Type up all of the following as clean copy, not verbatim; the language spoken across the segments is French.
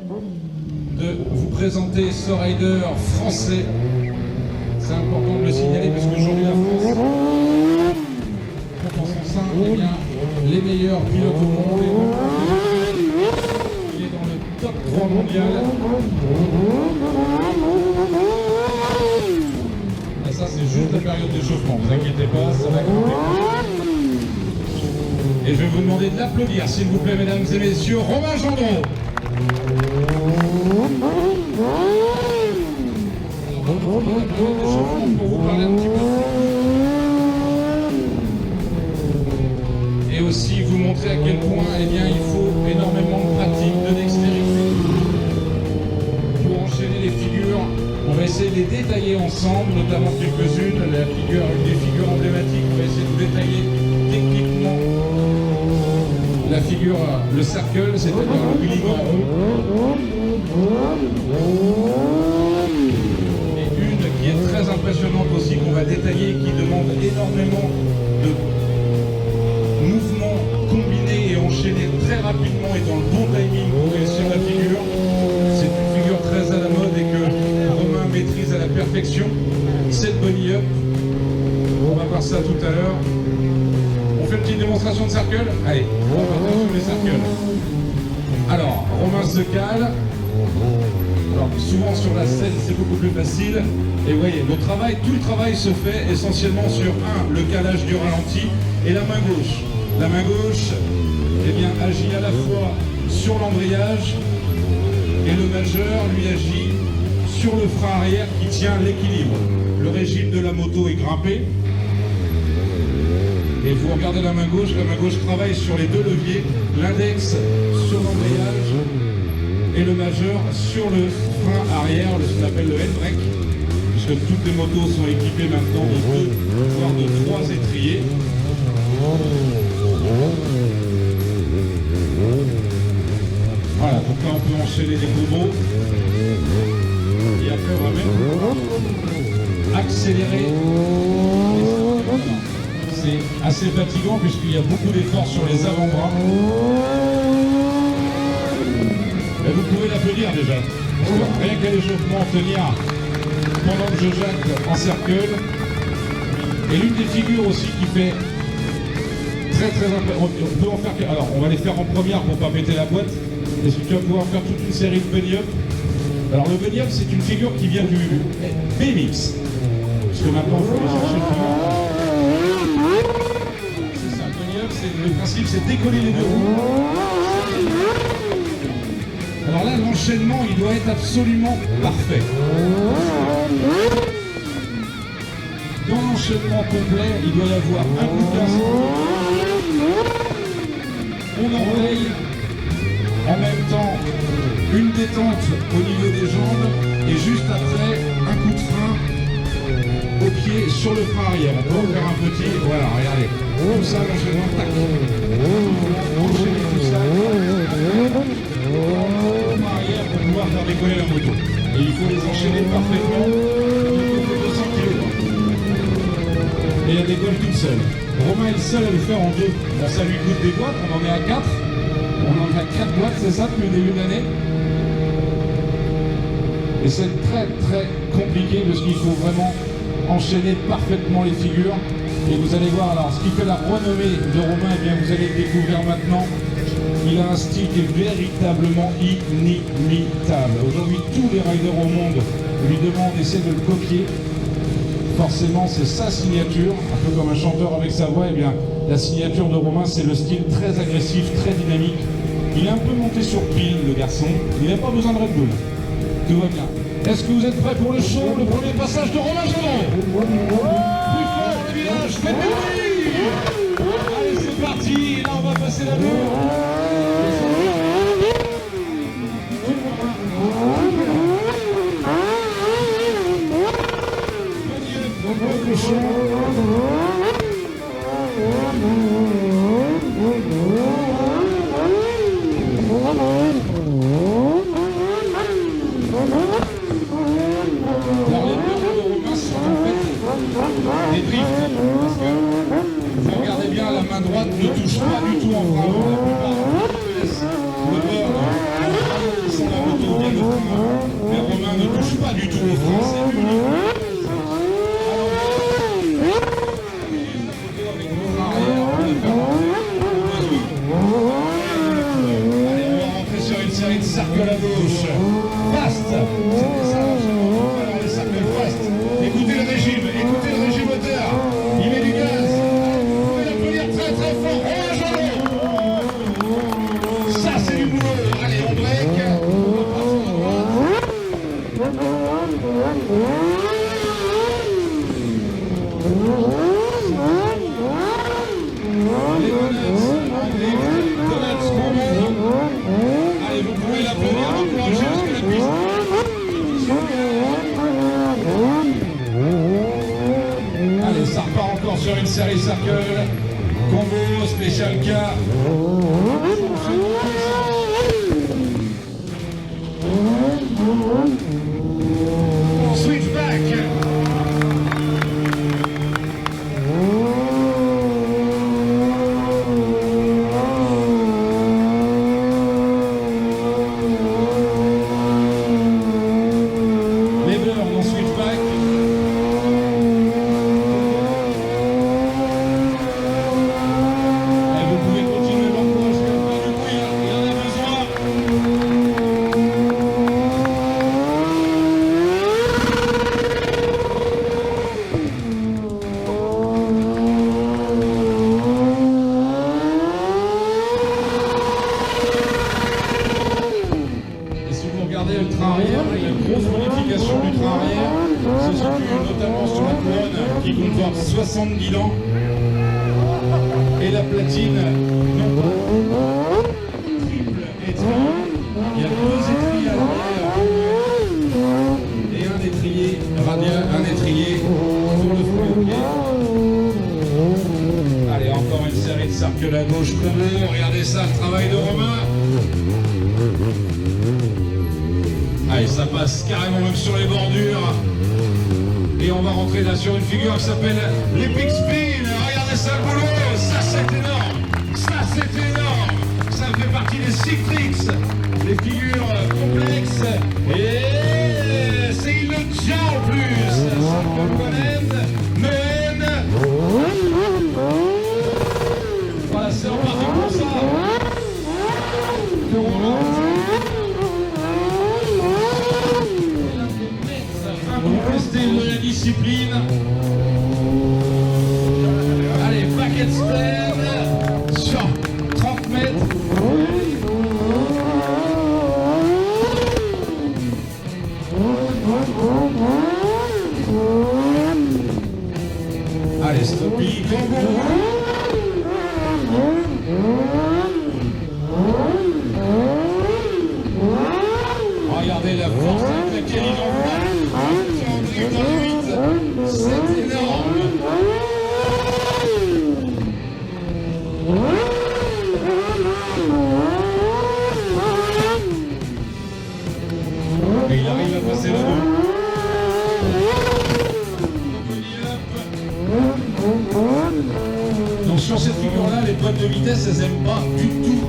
de vous présenter ce rider français. C'est important de le signaler parce qu'aujourd'hui la France compte en son sein les meilleurs pilotes au monde. Il est dans le top 3 mondial. Et ça c'est juste la période d'échauffement, ne vous inquiétez pas, ça va compter. Et je vais vous demander de l'applaudir, s'il vous plaît, mesdames et messieurs, Romain Gendreau. Pour vous parler un petit peu. Et aussi vous montrer à quel point il faut énormément de pratique, de dextérité pour enchaîner les figures. On va essayer de les détailler ensemble, notamment quelques-unes. Une des figures emblématiques, on va essayer de détailler techniquement la figure, le cercle, c'est-à-dire le glissement rond. Qui est très impressionnante aussi, qu'on va détailler, qui demande énormément de mouvements combinés et enchaînés très rapidement et dans le bon timing pour réussir la figure. C'est une figure très à la mode et que Romain maîtrise à la perfection. C'est le bunny up. On va voir ça tout à l'heure. On fait une petite démonstration de cercle. Allez, on va sur les cercles. Alors, Romain se cale. Alors, souvent sur la scène, c'est beaucoup plus facile. Et vous voyez, tout le travail se fait essentiellement sur le calage du ralenti et la main gauche. La main gauche, agit à la fois sur l'embrayage et le majeur, lui, agit sur le frein arrière qui tient l'équilibre. Le régime de la moto est grimpé. Et vous regardez la main gauche travaille sur les deux leviers, l'index sur l'embrayage et le majeur sur le frein arrière, ce qu'on appelle le handbrake, puisque toutes les motos sont équipées maintenant de 2, voire de 3 étriers. Voilà, donc là on peut enchaîner des combos. Et après on va même accélérer. C'est assez fatigant puisqu'il y a beaucoup d'efforts sur les avant-bras. Et vous pouvez l'applaudir déjà. Parce que rien qu'à l'échauffement, tenir pendant que je jacte en cercle. Et l'une des figures aussi qui fait très on peut en faire. Alors on va les faire en première pour ne pas péter la boîte. Et tu vas pouvoir faire toute une série de bunny up. Alors le bunny up c'est une figure qui vient du BMX. Parce que maintenant il faut aller chercher le plus. C'est ça, le bunny up, le principe c'est décoller les deux roues. Alors là, l'enchaînement, il doit être absolument parfait. Dans l'enchaînement complet, il doit y avoir un coup de casse. On enraye. En même temps, une détente au niveau des jambes. Et juste après, un coup de frein au pied sur le frein arrière. On peut en faire un petit. Voilà, regardez. Tout ça, l'enchaînement, tac. Enchaîner tout ça. Arrière pour pouvoir faire décoller la moto. Et il faut les enchaîner parfaitement. Il faut 200 kg. Et elle décolle toute seule. Romain est le seul à le faire en 2. Bon, ça lui coûte des boîtes, on en est à 4. On en a 4 boîtes, c'est ça, depuis le début de l'année. Et c'est très très compliqué parce qu'il faut vraiment enchaîner parfaitement les figures. Et vous allez voir, alors, ce qui fait la renommée de Romain, eh bien, vous allez le découvrir maintenant. Il a un style qui est véritablement inimitable. Aujourd'hui, tous les riders au monde lui demandent d'essayer de le copier. Forcément, c'est sa signature, un peu comme un chanteur avec sa voix. Eh bien, la signature de Romain, c'est le style très agressif, très dynamique. Il est un peu monté sur pile, le garçon. Il n'a pas besoin de Red Bull. Tout va bien. Est-ce que vous êtes prêts pour le show, le premier passage de Romain Gendreau? Plus fort, les villages, faites du bruit! Allez, c'est parti. Et là, on va passer la boue. Des drifts, parce que vous regardez bien, la main droite ne touche pas du tout en frein. La plupart laissent le bord qui sont la moto au français public. Série de cercles à gauche. Fast. C'était ça l'enchaînement. Alors les cercles fast. Écoutez le régime moteur. Il met du gaz. Vous pouvez l'applaudir très très fort. Ça c'est du boulot. Allez, on break. Les donuts combo. Allez, vous pouvez l'applaudir, encourager jusqu'à la piste. Allez, ça repart encore sur une série circle. Combo, spécial K. Switchback. Le train arrière, il y a une grosse modification du train arrière. Ce sont notamment sur la couronne qui comporte 70 dents et la platine non pas triple étrier. Il y a 2 étriers à l'arrière et un étrier radial, un étrier pour le flot. Allez, encore une série de cercles à gauche combo. Regardez ça, le travail de Romain. Allez, ça passe carrément même sur les bordures. Et on va rentrer là sur une figure qui s'appelle l'Epic Spin. Regardez ça le boulot, ça c'est énorme. Ça c'est énorme. Ça fait partie des Sick Tricks, des figures complexes. Et c'est il le tient en plus. Ça peut Mehen. Voilà, c'est reparti pour ça. Incontesté de la discipline. Allez, packet stand sur 30 mètres. Allez, stoppie, combo. Regardez la force avec laquelle il envoie. C'est énorme. Et il arrive à passer là-haut. Donc sur cette figure-là, les boîtes de vitesse, elles n'aiment pas du tout.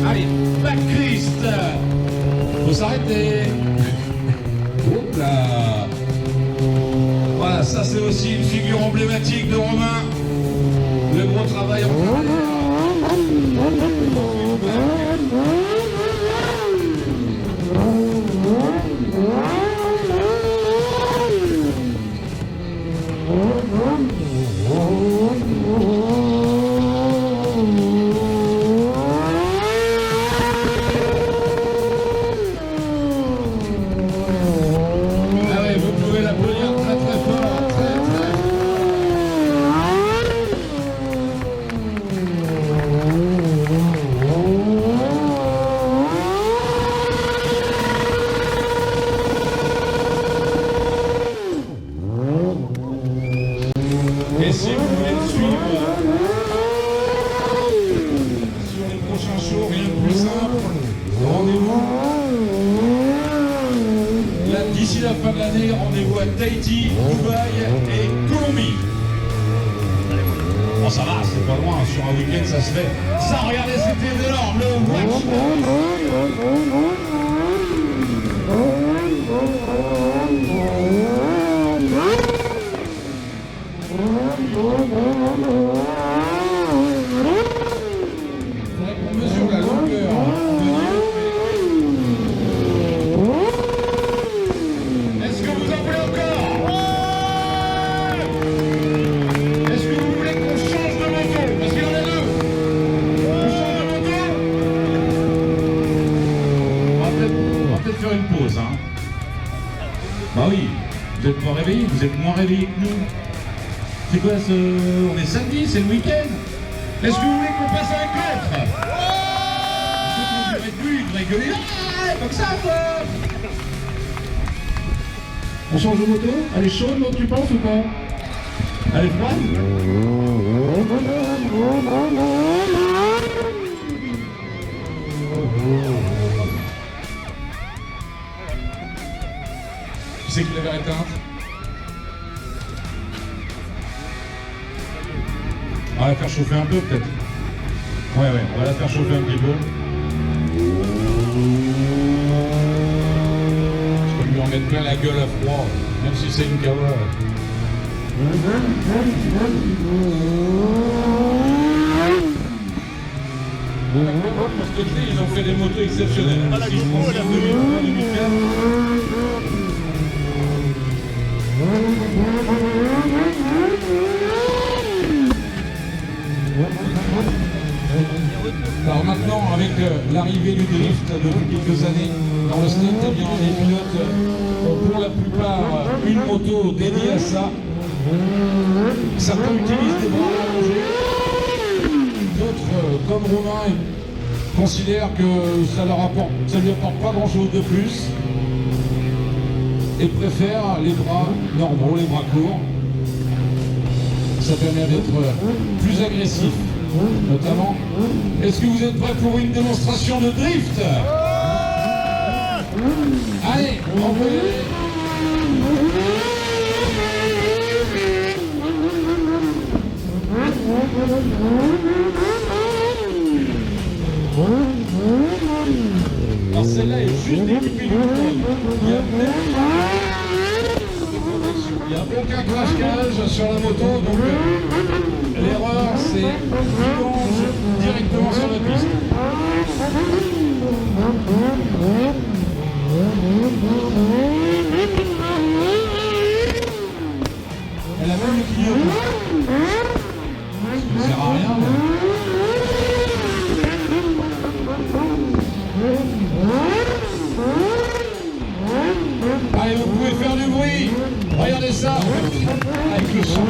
Allez, back Christ. Faut s'arrêter. Hop là. Voilà, ça c'est aussi une figure emblématique de Romain. Le gros travail en Et si vous voulez le suivre sur les prochains shows, rien de plus simple, rendez-vous d'ici la fin de l'année, rendez-vous à Tahiti, Dubaï et Colombie. Bon, ça va, c'est pas loin, sur un week-end ça se fait. Ça, regardez, c'était énorme, le watch. Vous êtes moins réveillés que nous. C'est quoi ce... On est samedi, c'est le week-end. Est-ce que vous voulez qu'on passe à un contre? Ceux qui ne plus, ils devraient gueuler. Ah, comme ça, quoi. On change de moto? Elle est chaude, l'autre, tu penses ou pas? Elle est froide? Qui c'est qui l'avait éteinte? On va la faire chauffer un peu peut-être. Ouais, on va la faire chauffer un petit peu. Je peux lui en mettre plein la gueule à froid, même si c'est une Kawa. Pour ce côté, ils ont fait des motos exceptionnelles. Si je pense en 2003-2004. Alors maintenant, avec l'arrivée du drift depuis quelques années dans le stade, eh bien, les pilotes ont pour la plupart une moto dédiée à ça. Certains utilisent des bras allongés, d'autres, comme Romain, considèrent que ça lui apporte pas grand-chose de plus et préfèrent les bras normaux, les bras courts. Ça permet d'être plus agressif, notamment. Est-ce que vous êtes prêts pour une démonstration de drift? Allez, on peut y aller. Alors celle-là est juste équipée du monde. Il n'y a aucun crash-cage sur la moto, donc l'erreur c'est qu'il plonge directement sur la piste. Elle a même le clignotant. Ça ne sert à rien. Allez, vous pouvez faire du bruit. Regardez ça. Avec le son.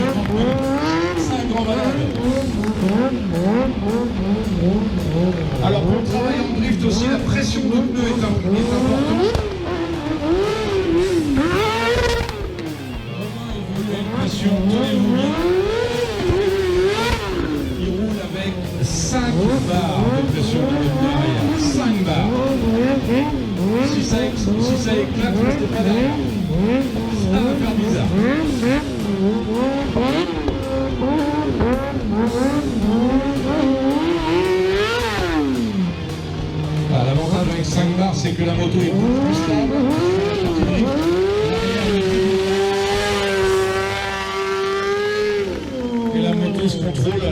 C'est un grand malade. Alors pour le travail en drift aussi, la pression de pneu est importante. Romain évolue à une pression, tenez-vous bien. Il roule avec 5 barres de pression de pneu arrière. 5 barres. Si ça éclate, restez pas derrière. Ça va faire bizarre. Ah, l'avantage avec 5 barres, c'est que la moto est beaucoup plus stable. Et la moto se contrôle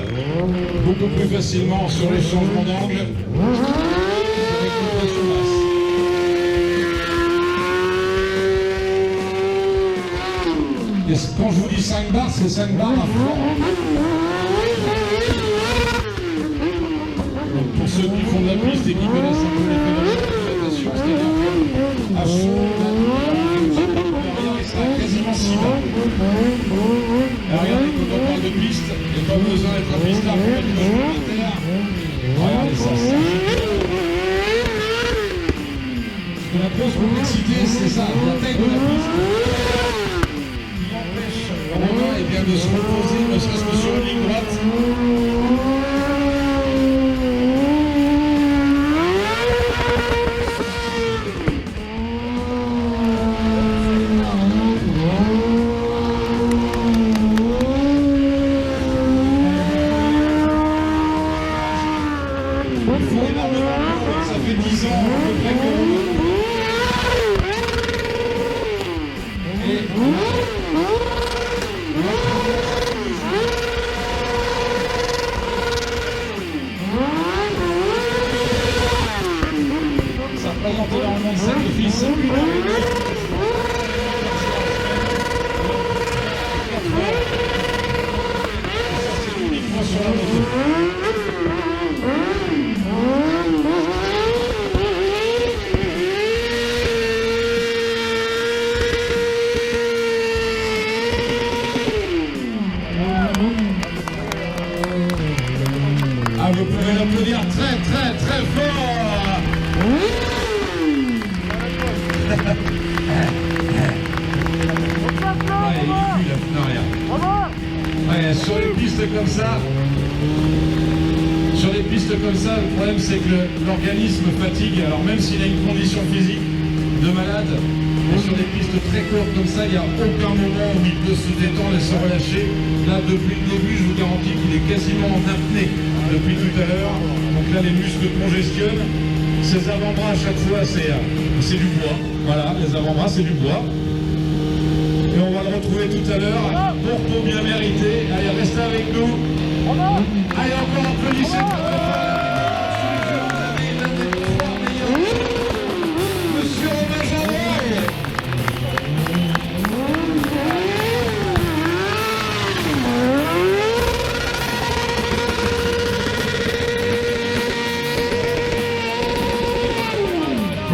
beaucoup plus facilement sur les changements d'angle. Avec une pression basse. Et quand je vous dis 5 barres, c'est 5 barres à fond. Donc pour ceux qui font de la piste et qui connaissent un peu les phénomènes d'exploitation, c'est-à-dire qu'à fond, derrière, il sera quasiment 6 barres. Alors regardez, quand on parle de piste, il n'y a pas besoin d'être un pistard pour mettre le genou à terre. Regardez ça, ce que la grosse complexité, c'est ça, la taille de la piste. Romain est bien de se reposer, ne serait-ce que sur une ligne droite. Il faut énormément, ça fait 10 ans à peu près que... Ça représente énormément de sacrifices. C'est uniquement sur la moto. vous pouvez l'applaudir très très très fort. Ouais, il est plus là, non rien. Ouais, sur les pistes comme ça, le problème c'est que l'organisme fatigue. Alors même s'il a une condition physique de malade, et sur des pistes très courtes comme ça, il n'y a aucun moment où il peut se détendre et se relâcher. Là, depuis le début, je vous garantis qu'il est quasiment en apnée depuis tout à l'heure. Donc là, les muscles congestionnent. Ses avant-bras, à chaque fois, c'est du bois. Voilà, les avant-bras, c'est du bois. Et on va le retrouver tout à l'heure. Bon repos bien mérité. Allez, restez avec nous. Allez, encore applaudissez. Monsieur Romain Gendron.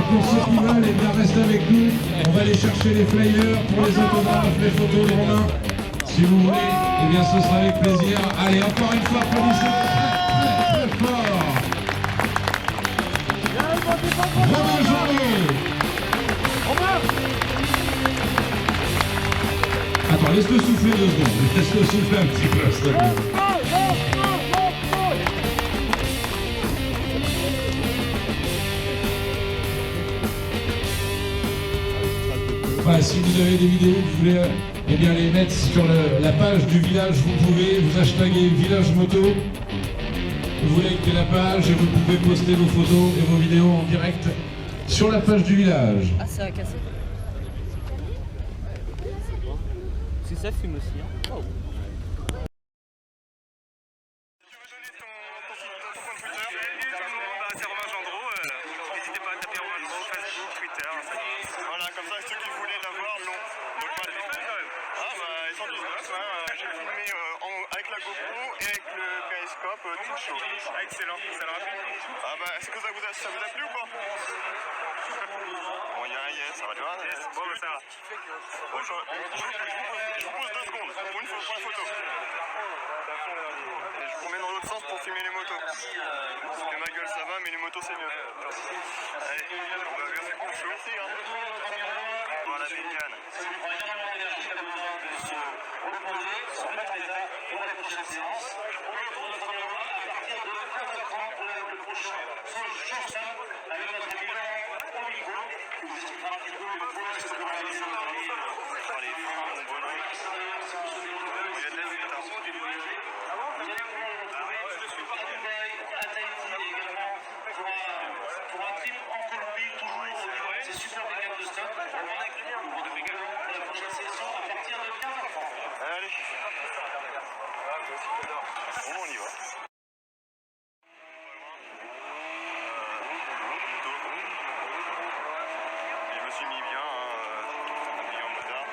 Pour ceux qui veulent, eh bien, restez avec nous. On va aller chercher les flyers pour les autographes, les photos de Romain. Si vous voulez, eh bien, ce sera avec plaisir. Allez, encore une fois, applaudissez très, très fort. Romain Gendron. Attends, laisse-le souffler 2 secondes. Laisse-le souffler un petit peu, s'il te plaît. Voilà, si vous avez des vidéos que vous voulez eh bien, les mettre sur la page du village, vous pouvez vous hashtaguer Village Moto. Vous likez la page et vous pouvez poster vos photos et vos vidéos en direct sur la page du village. Ah, ça a cassé. Si ça fume aussi. Hein. Oh. C'est Romain Gendron, n'hésitez pas à taper Romain Gendron, Facebook, Twitter, voilà, comme ça ceux qui voulaient l'avoir, non. Donc ah bah ils sont 19, hein. J'ai filmé avec la GoPro et avec le périscope tout chaud. Ah, excellent, ça le rapide. Ah bah est-ce que ça vous a plu ou pas? Bon, il y a un yes, ça va te voir. Bon bah ça va. Bon, je vous pose 2 secondes pour une photo. Et je vous remets dans l'autre sens pour filmer les motos. Parce que ma gueule ça va, mais les motos c'est mieux. Allez, on va bien se coucher aussi. Hein. Voilà, bécane. Allez. Bon, on y va. Je me suis mis bien, habillé en motard,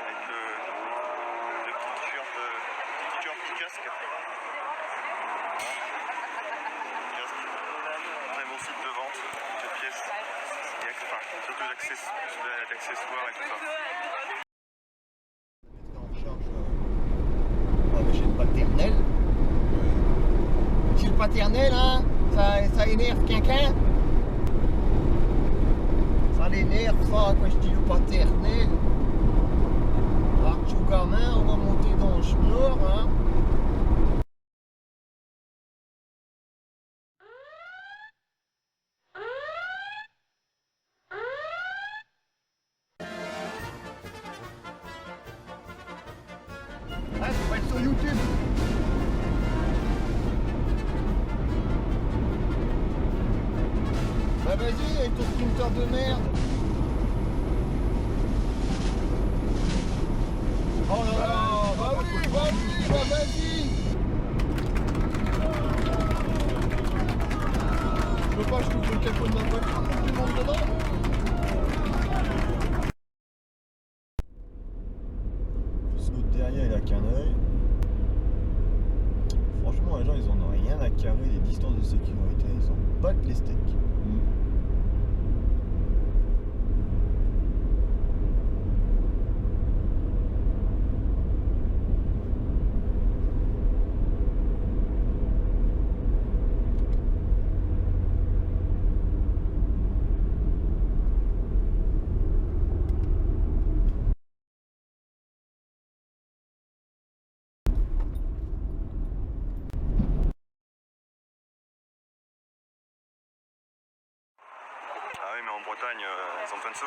avec le petit t-shirt, petit casque. Après mon site de vente, cette pièce, et surtout l'accessoire et tout ça. Chez le paternel. Chez le paternel, hein, ça énerve quelqu'un. Ça l'énerve, ça, quand je dis le paternel. Alors, tout gamin, on va monter dans le schnour, hein. Ah, ça va être sur YouTube. Bah vas-y, avec ton printer de merde. Oh là là, bah oui, bah vas-y. Je veux pas, je trouve le capot de ma voiture, tout le monde dedans. L'autre derrière, il a qu'un œil. Franchement, les gens, ils en ont rien à carrer des distances de sécurité. Ils s'en battent les steaks. oui, mais en Bretagne, ils ont plein de sous.